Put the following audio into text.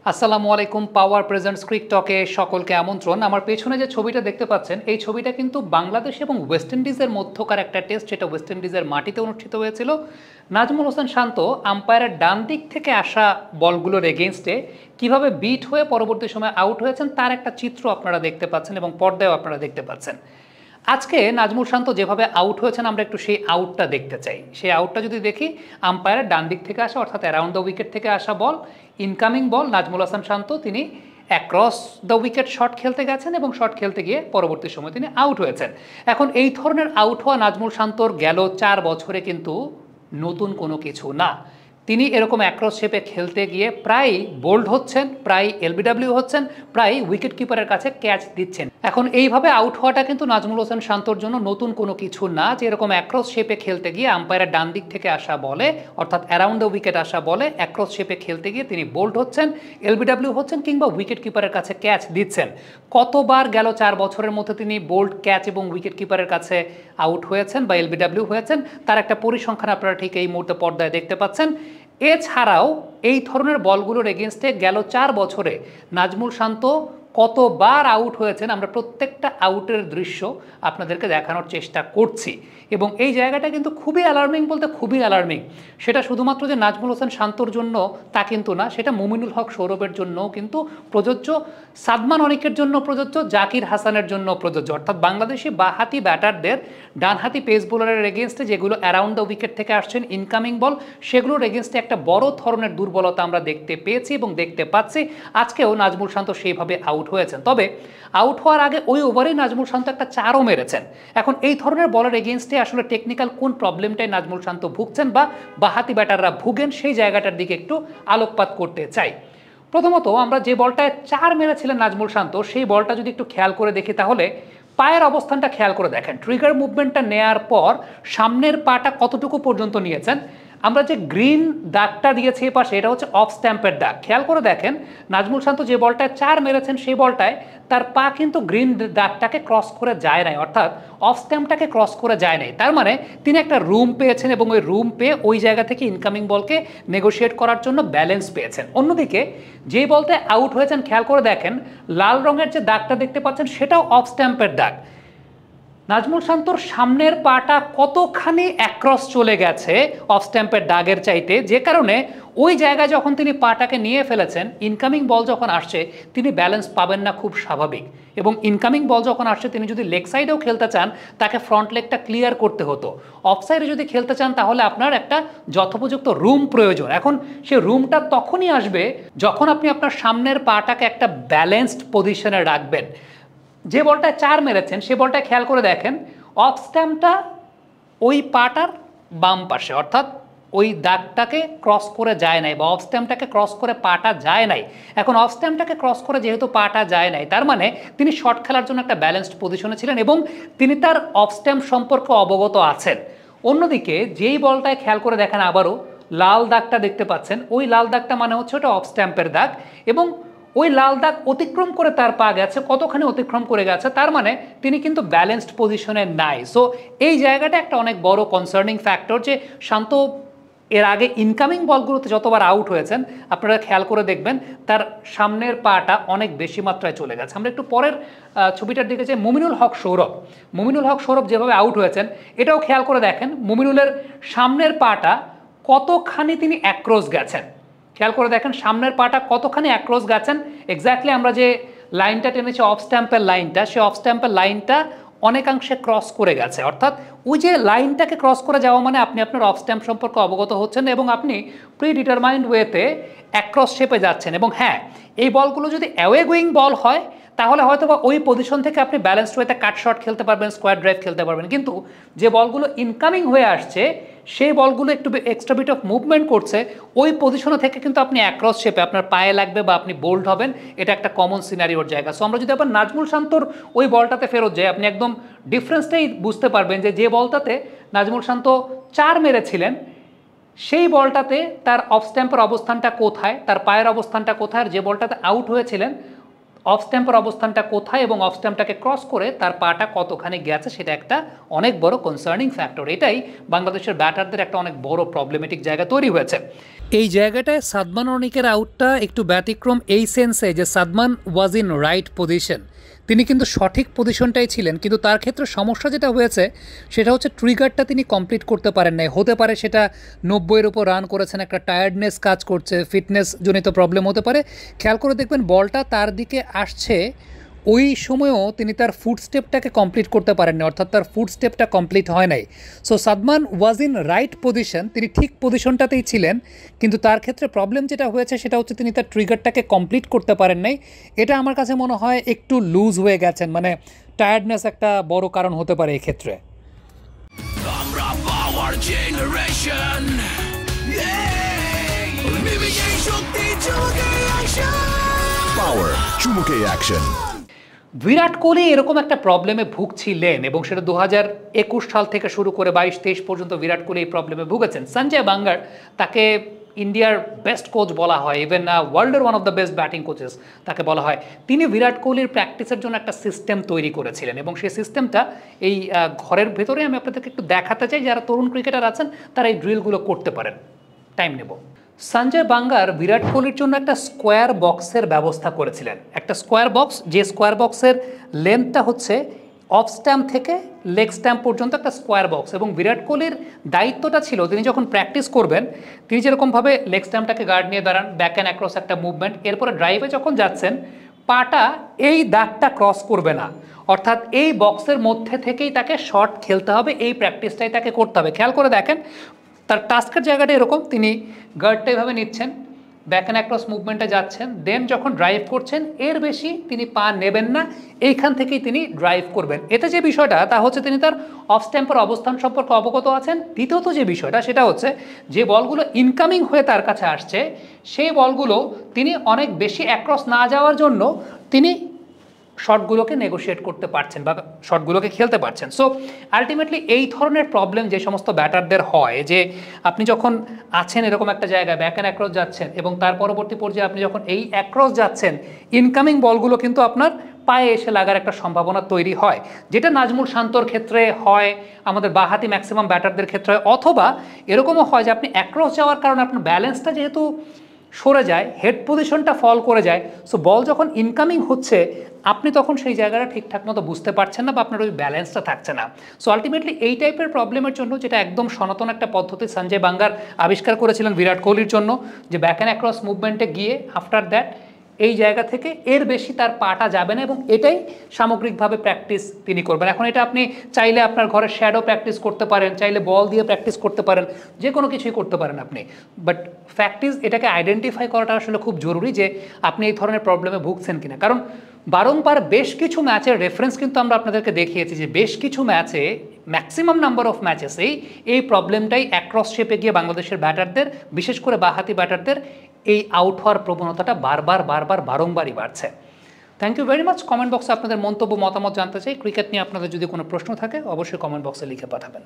আসসালামু আলাইকুম। পাওয়ার প্রেজেন্টস ক্রিক টকে সকলকে আমন্ত্রণ। আমার পেছনে যে ছবিটা দেখতে পাচ্ছেন এই ছবিটা কিন্তু বাংলাদেশ এবং ওয়েস্ট ইন্ডিজের মধ্যকার একটা টেস্ট, যেটা ওয়েস্ট ইন্ডিজের মাটিতে অনুষ্ঠিত হয়েছিল। নাজমুল হোসেন শান্ত আম্পায়ারের ডান দিক থেকে আসা বলগুলোর এগেনস্টে কিভাবে বিট হয়ে পরবর্তী সময় আউট হয়েছেন তার একটা চিত্র আপনারা দেখতে পাচ্ছেন এবং পর্দায়ও আপনারা দেখতে পাচ্ছেন। আজকে নাজমুল শান্ত যেভাবে আউট হয়েছেন আমরা একটু সেই আউটটা দেখতে চাই। সেই আউটটা যদি দেখি, আম্পায়ারের ডান দিক থেকে আসা অর্থাৎ অ্যারাউন্ড দ্য উইকেট থেকে আসা বল, ইনকামিং বল। নাজমুল হাসান শান্ত তিনি অ্যাক্রস দ্য উইকেট শট খেলতে গেছেন এবং শট খেলতে গিয়ে পরবর্তী সময় তিনি আউট হয়েছেন। এখন এই ধরনের আউট হওয়া নাজমুল শান্তর গেল 4 বছরে কিন্তু নতুন কোনো কিছু না। তিনি এরকম অ্যাক্রস শেপে খেলতে গিয়ে প্রায় বোল্ড হচ্ছেন, প্রায় এলবিডব্লিউ হচ্ছেন, প্রায় উইকেট কিপারের কাছে ক্যাচ দিচ্ছেন। এখন এইভাবে আউট হওয়াটা কিন্তু নাজমুল হোসেন শান্তর জন্য নতুন কোনো কিছু না, যে এরকম অ্যাক্রস শেপে খেলতে গিয়ে আম্পায়ারের ডান দিক থেকে আসা বলে অর্থাৎ অ্যারাউন্ড দ্য উইকেট আসা বলে অ্যাক্রস শেপে খেলতে গিয়ে তিনি বোল্ড হচ্ছেন, এলবিডব্লিউ হচ্ছেন কিংবা উইকেট কিপারের কাছে ক্যাচ দিচ্ছেন। কতবার গেল 4 বছরের মধ্যে তিনি বোল্ড, ক্যাচ এবং উইকেট কিপারের কাছে আউট হয়েছেন বা এলবিডব্লিউ হয়েছেন তার একটা পরিসংখ্যান আপনারা ঠিক এই মুহূর্তে পর্দায় দেখতে পাচ্ছেন। এছাড়াও এই ধরনের বলগুলোর এগেনস্টে গেল 4 বছরে নাজমুল শান্ত কতবার আউট হয়েছেন আমরা প্রত্যেকটা আউটের দৃশ্য আপনাদেরকে দেখানোর চেষ্টা করছি। এবং এই জায়গাটা কিন্তু খুবই অ্যালার্মিং, বলতে খুবই অ্যালার্মিং। সেটা শুধুমাত্র যে নাজমুল হোসেন শান্তর জন্য তা কিন্তু না, সেটা মুমিনুল হক সৌরভের জন্যও কিন্তু প্রযোজ্য, সাদমান অনিকের জন্য প্রযোজ্য, জাকির হাসানের জন্য প্রযোজ্য। অর্থাৎ বাংলাদেশি বাঁহাতি ব্যাটারদের ডানহাতি পেস বোলারের এগেনস্টে যেগুলো অ্যারাউন্ড দ্য উইকেট থেকে আসছেন ইনকামিং বল, সেগুলোর এগেনস্টে একটা বড় ধরনের দুর্বলতা আমরা দেখতে পেয়েছি এবং দেখতে পাচ্ছি। আজকেও নাজমুল শান্ত সেইভাবে আউট হয়েছেন। তবে আউট হওয়ার আগে ওই ওভারেই নাজমুল শান্ত একটা 4ও মেরেছেন। এখন এই ধরনের বলের এগেনস্টে আসলে টেকনিক্যাল কোন প্রবলেমটাই নাজমুল শান্ত ভুগছেন বা বাঁহাতি ব্যাটাররা ভুগেন সেই জায়গাটার দিকে একটু আলোকপাত করতে চাই। প্রথমত আমরা যে বলটায় 4 মেরেছিলেন নাজমুল শান্ত সেই বলটা যদি একটু খেয়াল করে দেখি তাহলে পায়ের অবস্থানটা খেয়াল করে দেখেন। ট্রিগার মুভমেন্টটা নেয়ার পর সামনের পাটা কতটুকু পর্যন্ত নিয়েছেন। আমরা যে গ্রিন দাগটা দিয়েছি এ পাশে, এটা হচ্ছে অফ স্ট্যাম্পের দাগ। খেয়াল করে দেখেন নাজমুল শান্ত যে বলটায় 4 মেরেছেন সেই বলটায় তার পা কিন্তু গ্রিন দাগটাকে ক্রস করে যায় নাই, অর্থাৎ অফ স্ট্যাম্পটাকে ক্রস করে যায় নাই। তার মানে তিনি একটা রুম পেয়েছেন এবং ওই রুম পেয়ে ওই জায়গা থেকে ইনকামিং বলকে নেগোশিয়েট করার জন্য ব্যালেন্স পেয়েছেন। অন্যদিকে যেই বলটায় আউট হয়েছেন খেয়াল করে দেখেন লাল রঙের যে দাগটা দেখতে পাচ্ছেন সেটাও অফ স্ট্যাম্পের দাগ। নাজমুল শান্তর সামনের পাটা কতখানি অ্যাক্রস চলে গেছে অফ স্ট্যাম্পের দাগের চাইতে, যে কারণে ওই জায়গায় যখন তিনি পাটাকে নিয়ে ফেলেছেন ইনকামিং বল যখন আসছে তিনি ব্যালেন্স পাবেন না, খুব স্বাভাবিক। এবং ইনকামিং বল যখন আসছে তিনি যদি লেগ সাইডেও খেলতে চান তাকে ফ্রন্ট লেগটা ক্লিয়ার করতে হতো। অফ সাইডে যদি খেলতে চান তাহলে আপনার একটা যথোপযুক্ত রুম প্রয়োজন। এখন সে রুমটা তখনই আসবে যখন আপনি আপনার সামনের পাটাকে একটা ব্যালেন্সড পজিশনে রাখবেন। যে বলটায় 4 মেরেছেন সে বলটায় খেয়াল করে দেখেন অফ স্ট্যাম্পটা ওই পাটার বাম পাশে, অর্থাৎ ওই দাগটাকে ক্রস করে যায় নাই বা অফ স্ট্যাম্পটাকে ক্রস করে পাটা যায় নাই। এখন অফ স্ট্যাম্পটাকে ক্রস করে যেহেতু পাটা যায় নাই তার মানে তিনি শট খেলার জন্য একটা ব্যালেন্সড পজিশনে ছিলেন এবং তিনি তার অফ স্ট্যাম্প সম্পর্কে অবগত আছেন। অন্যদিকে যেই বলটায় খেয়াল করে দেখেন আবারও লাল দাগটা দেখতে পাচ্ছেন, ওই লাল দাগটা মানে হচ্ছে ওটা অফ স্ট্যাম্পের দাগ এবং ওই লাল দাগ অতিক্রম করে তার পা গেছে, কতখানি অতিক্রম করে গেছে তার মানে তিনি কিন্তু ব্যালেন্সড পজিশনে নাই। সো এই জায়গাটা একটা অনেক বড় কনসার্নিং ফ্যাক্টর যে শান্ত এর আগে ইনকামিং বলগুলোতে যতবার আউট হয়েছেন আপনারা খেয়াল করে দেখবেন তার সামনের পাটা অনেক বেশি মাত্রায় চলে গেছে। আমরা একটু পরের ছবিটার দিকে যে মুমিনুল হক সৌরভ যেভাবে আউট হয়েছেন এটাও খেয়াল করে দেখেন মুমিনুলের সামনের পাটা কতখানি তিনি অ্যাক্রস গেছেন। খেয়াল করে দেখেন সামনের পাটা কতখানি অ্যাক্রস গেছেন। এক্স্যাক্টলি আমরা যে লাইনটা টেনেছি অফ স্ট্যাম্পের লাইনটা, সেই অফ স্ট্যাম্পের লাইনটা অনেকাংশে ক্রস করে গেছে। অর্থাৎ ওই যে লাইনটাকে ক্রস করে যাওয়া মানে আপনি আপনার অফ স্ট্যাম্প সম্পর্কে অবগত হচ্ছেন এবং আপনি প্রি ডিটারমাইন্ড ওয়েতে অ্যাক্রস শেপে যাচ্ছেন। এবং হ্যাঁ, এই বলগুলো যদি অ্যাওয়ে গোয়িং বল হয় তাহলে হয়তো বা ওই পজিশন থেকে আপনি ব্যালেন্সড ওয়েতে কাট শট খেলতে পারবেন, স্কোয়ার ড্রাইভ খেলতে পারবেন। কিন্তু যে বলগুলো ইনকামিং হয়ে আসছে সেই বলগুলো একটু এক্সট্রা বিট অফ মুভমেন্ট করছে, ওই পজিশনে থেকে কিন্তু আপনি অ্যাক্রস শেপে আপনার পায়ে লাগবে বা আপনি বোল্ড হবেন, এটা একটা কমন সিনারিওর জায়গা। সো আমরা যদি আবার নাজমুল শান্তর ওই বলটাতে ফেরত যাই আপনি একদম ডিফারেন্সটাই বুঝতে পারবেন যে বলটাতে নাজমুল শান্ত 4 মেরেছিলেন সেই বলটাতে তার অফ স্ট্যাম্পের অবস্থানটা কোথায়, তার পায়ের অবস্থানটা কোথায়, আর যে বলটাতে আউট হয়েছিলেন অফ স্ট্যাম্পের অবস্থানটা কোথায় এবং অফ স্ট্যাম্পটাকে ক্রস করে তার পাটা কতখানি গেছে সেটা একটা অনেক বড় কনসার্নিং ফ্যাক্টর। এটাই বাংলাদেশের ব্যাটারদের একটা অনেক বড় প্রবলেমেটিক জায়গা তৈরি হয়েছে। এই জায়গাটায় সাদমান অনিকের আউটটা একটু ব্যতিক্রম এই সেন্সে যে Sadman was in right position, তিনি কিন্তু সঠিক পজিশনটাই ছিলেন, কিন্তু তার ক্ষেত্রে সমস্যা যেটা হয়েছে সেটা হচ্ছে ট্রিগারটা তিনি কমপ্লিট করতে পারেন নাই। হতে পারে সেটা 90-এর উপর রান করেছেন, একটা টায়ার্ডনেস কাজ করছে, ফিটনেস জনিত প্রবলেম হতে পারে। খেয়াল করে দেখবেন বলটা তার দিকে আসছে, ওই সময়ও তিনি তার ফুট স্টেপটাকে কমপ্লিট করতে পারেননি, অর্থাৎ তার ফুট স্টেপটা কমপ্লিট হয় নাই। So Sadman was in right position, তিনি ঠিক পজিশনটাতেই ছিলেন, কিন্তু তার ক্ষেত্রে প্রবলেম যেটা হয়েছে সেটা হচ্ছে তিনি তার ট্রিগারটাকে কমপ্লিট করতে পারেন নাই। এটা আমার কাছে মনে হয় একটু লুজ হয়ে গেছেন, মানে টায়ার্ডনেস একটা বড় কারণ হতে পারে এই ক্ষেত্রে। বিরাট কোহলি এরকম একটা প্রবলেমে ভুগছিলেন এবং সেটা 2021 সাল থেকে শুরু করে 22-23 পর্যন্ত বিরাট কোহলি এই প্রবলেমে ভুগেছেন। সঞ্জয় বাঙ্গার তাকে ইন্ডিয়ার বেস্ট কোচ বলা হয়, ইভেন ওয়ার্ল্ডের one of the best batting coaches তাকে বলা হয়। তিনি বিরাট কোহলির প্র্যাকটিসের জন্য একটা সিস্টেম তৈরি করেছিলেন এবং সেই সিস্টেমটা এই ঘরের ভেতরে আমি আপনাদেরকে একটু দেখাতে চাই, যারা তরুণ ক্রিকেটার আছেন তারা এই ড্রিলগুলো করতে পারেন। টাইম নেব। সঞ্জয় বাঙ্গার বিরাট কোহলির জন্য একটা স্কোয়ার বক্সের ব্যবস্থা করেছিলেন, একটা স্কোয়ার বক্স, যে স্কোয়ার বক্সের লেন্থটা হচ্ছে অফ স্ট্যাম্প থেকে লেগ স্ট্যাম্প পর্যন্ত একটা স্কোয়ার বক্স। এবং বিরাট কোহলির দায়িত্বটা ছিল তিনি যখন প্র্যাকটিস করবেন, তিনি যেরকমভাবে লেগ স্ট্যাম্পটাকে গার্ড নিয়ে দাঁড়ান, ব্যাক অ্যান্ড অ্যাক্রস একটা মুভমেন্ট, এরপরে ড্রাইভে যখন যাচ্ছেন পাটা এই দাগটা ক্রস করবে না, অর্থাৎ এই বক্সের মধ্যে থেকেই তাকে শট খেলতে হবে, এই প্র্যাকটিসটাই তাকে করতে হবে। খেয়াল করে দেখেন তার টাস্কের জায়গাটা এরকম, তিনি গার্ডটা এভাবে নিচ্ছেন, ব্যাক অ্যান্ড অ্যাক্রস মুভমেন্টে যাচ্ছেন, দেন যখন ড্রাইভ করছেন এর বেশি তিনি পা নেবেন না, এইখান থেকেই তিনি ড্রাইভ করবেন। এতে যে বিষয়টা তা হচ্ছে তিনি তার অফ স্ট্যাম্পের অবস্থান সম্পর্কে অবগত আছেন। দ্বিতীয়ত যে বিষয়টা সেটা হচ্ছে যে বলগুলো ইনকামিং হয়ে তার কাছে আসছে সেই বলগুলো তিনি অনেক বেশি অ্যাক্রস না যাওয়ার জন্য তিনি শটগুলোকে নেগোশিয়েট করতে পারছেন বা শটগুলোকে খেলতে পারছেন। সো আলটিমেটলি এই ধরনের প্রবলেম যে সমস্ত ব্যাটারদের হয়, যে আপনি যখন আছেন এরকম একটা জায়গায় ব্যাক অ্যান্ড অ্যাক্রস যাচ্ছেন এবং তার পরবর্তী পর্যায়ে আপনি যখন এই অ্যাক্রস যাচ্ছেন, ইনকামিং বলগুলো কিন্তু আপনার পায়ে এসে লাগার একটা সম্ভাবনা তৈরি হয়, যেটা নাজমুল শান্তর ক্ষেত্রে হয়, আমাদের বাঁহাতি ম্যাক্সিমাম ব্যাটারদের ক্ষেত্রে হয়, অথবা এরকমও হয় যে আপনি অ্যাক্রস যাওয়ার কারণে আপনার ব্যালেন্সটা যেহেতু সরে যায়, হেড পজিশনটা ফল করে যায়, সো বল যখন ইনকামিং হচ্ছে আপনি তখন সেই জায়গাটা ঠিকঠাক মতো বুঝতে পারছেন না বা আপনার ওই ব্যালেন্সটা থাকছে না। সো আলটিমেটলি এই টাইপের প্রবলেমের জন্য, যেটা একদম সনাতন একটা পদ্ধতি সঞ্জয় বাঙ্গার আবিষ্কার করেছিলেন বিরাট কোহলির জন্য, যে ব্যাক অ্যান্ড অ্যাক্রস মুভমেন্টে গিয়ে আফটার দ্যাট এই জায়গা থেকে এর বেশি তার পাটা যাবে না এবং এটাই সামগ্রিকভাবে প্র্যাকটিস তিনি করবেন। এখন এটা আপনি চাইলে আপনার ঘরে শ্যাডো প্র্যাকটিস করতে পারেন, চাইলে বল দিয়ে প্র্যাকটিস করতে পারেন, যে কোনো কিছুই করতে পারেন আপনি, বাট ফ্যাক্ট ইজ এটাকে আইডেন্টিফাই করাটা আসলে খুব জরুরি যে আপনি এই ধরনের প্রবলেমে ভুগছেন কিনা। কারণ বারংবার বেশ কিছু ম্যাচের রেফারেন্স কিন্তু আমরা আপনাদেরকে দেখিয়েছি যে বেশ কিছু ম্যাচে, ম্যাক্সিমাম নাম্বার অফ ম্যাচেসেই এই প্রবলেমটাই অ্যাক্রস শেপে গিয়ে বাংলাদেশের ব্যাটারদের, বিশেষ করে বাঁহাতি ব্যাটারদের এই আউট হওয়ার প্রবণতাটা বারংবারই বাড়ছে। Thank you very much. Comment বক্সে আপনাদের মন্তব্য মতামত জানতে চাই। ক্রিকেট নিয়ে আপনাদের যদি কোনো প্রশ্ন থাকে অবশ্যই কমেন্ট বক্সে লিখে পাঠাবেন।